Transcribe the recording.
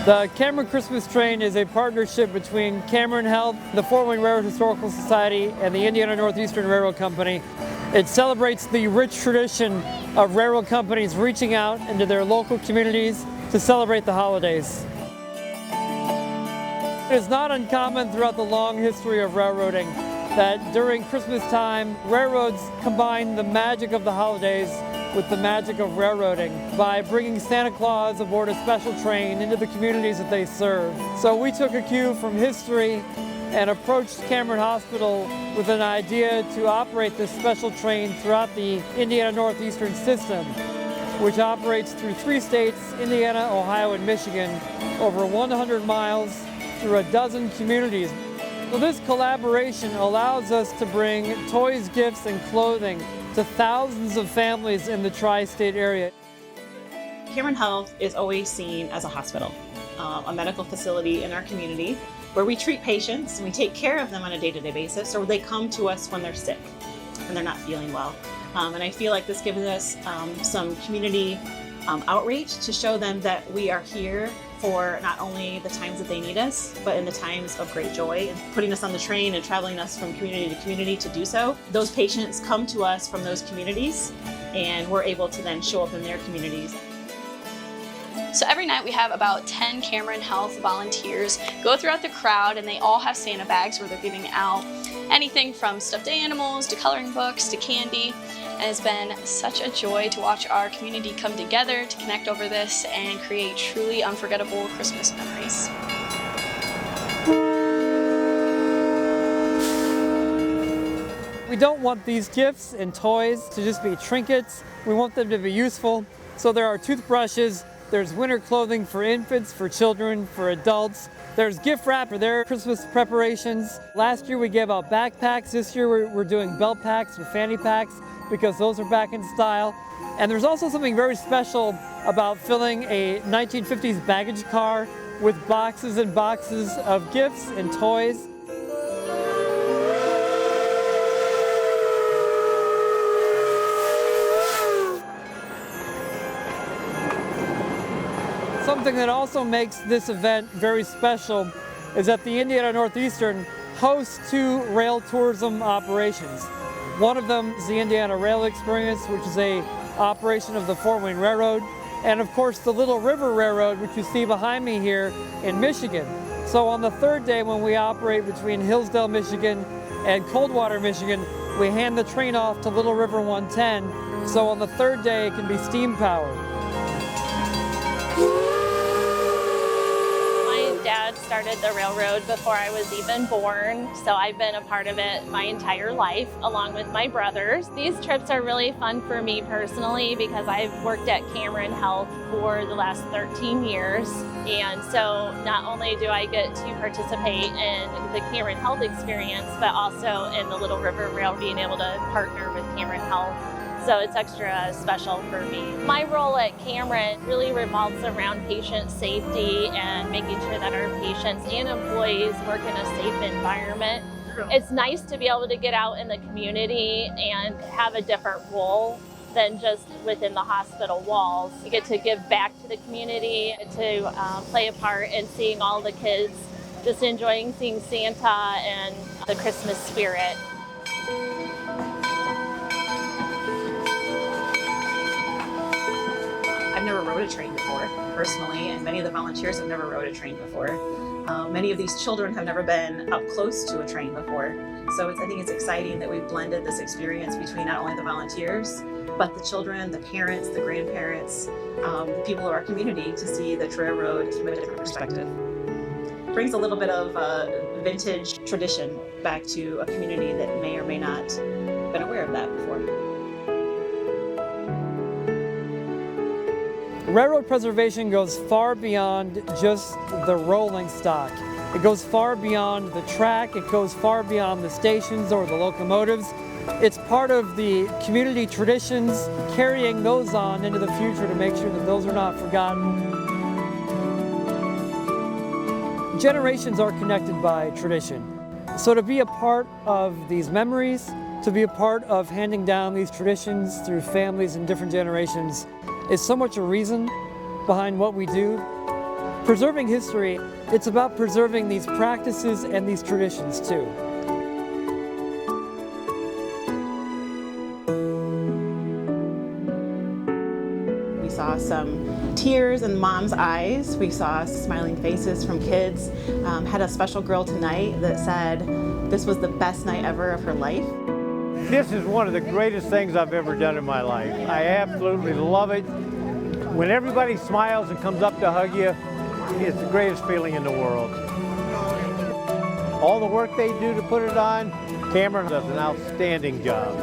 The Cameron Christmas Train is a partnership between Cameron Health, the Fort Wayne Railroad Historical Society, and the Indiana Northeastern Railroad Company. It celebrates the rich tradition of railroad companies reaching out into their local communities to celebrate the holidays. It is not uncommon throughout the long history of railroading that during Christmas time, railroads combine the magic of the holidays with the magic of railroading by bringing Santa Claus aboard a special train into the communities that they serve. So we took a cue from history and approached Cameron Hospital with an idea to operate this special train throughout the Indiana Northeastern system, which operates through 3 states, Indiana, Ohio, and Michigan, over 100 miles through a dozen communities. So this collaboration allows us to bring toys, gifts, and clothing to thousands of families in the tri-state area. Cameron Health is always seen as a hospital, a medical facility in our community where we treat patients and we take care of them on a day-to-day basis, or they come to us when they're sick and they're not feeling well. And I feel like this gives us some community outreach to show them that we are here for not only the times that they need us, but in the times of great joy, and putting us on the train and traveling us from community to community to do so. Those patients come to us from those communities, and we're able to then show up in their communities. So every night we have about 10 Cameron Health volunteers go throughout the crowd, and they all have Santa bags where they're giving out anything from stuffed animals to coloring books to candy. And it's been such a joy to watch our community come together to connect over this and create truly unforgettable Christmas memories. We don't want these gifts and toys to just be trinkets. We want them to be useful. So there are toothbrushes, there's winter clothing for infants, for children, for adults. There's gift wrap for their Christmas preparations. Last year we gave out backpacks. This year we're doing belt packs and fanny packs because those are back in style. And there's also something very special about filling a 1950s baggage car with boxes and boxes of gifts and toys. Something that also makes this event very special is that the Indiana Northeastern hosts 2 rail tourism operations. One of them is the Indiana Rail Experience, which is an operation of the Fort Wayne Railroad, and of course the Little River Railroad, which you see behind me here in Michigan. So on the 3rd day, when we operate between Hillsdale, Michigan and Coldwater, Michigan, we hand the train off to Little River 110, so on the 3rd day it can be steam powered. Dad started the railroad before I was even born, so I've been a part of it my entire life, along with my brothers. These trips are really fun for me personally because I've worked at Cameron Health for the last 13 years, and so not only do I get to participate in the Cameron Health experience, but also in the Little River Rail, being able to partner with Cameron Health. So it's extra special for me. My role at Cameron really revolves around patient safety and making sure that our patients and employees work in a safe environment. It's nice to be able to get out in the community and have a different role than just within the hospital walls. You get to give back to the community, to play a part in seeing all the kids just enjoying seeing Santa and the Christmas spirit. I've never rode a train before, personally, and many of the volunteers have never rode a train before. Many of these children have never been up close to a train before. So I think it's exciting that we've blended this experience between not only the volunteers, but the children, the parents, the grandparents, the people of our community to see the railroad from a different perspective. It brings a little bit of vintage tradition back to a community that may or may not have been aware of that before. Railroad preservation goes far beyond just the rolling stock. It goes far beyond the track, it goes far beyond the stations or the locomotives. It's part of the community traditions, carrying those on into the future to make sure that those are not forgotten. Generations are connected by tradition. So to be a part of these memories, to be a part of handing down these traditions through families and different generations is so much a reason behind what we do. Preserving history, it's about preserving these practices and these traditions too. We saw some tears in Mom's eyes. We saw smiling faces from kids. Had a special girl tonight that said this was the best night ever of her life. This is one of the greatest things I've ever done in my life. I absolutely love it. When everybody smiles and comes up to hug you, it's the greatest feeling in the world. All the work they do to put it on, Cameron does an outstanding job.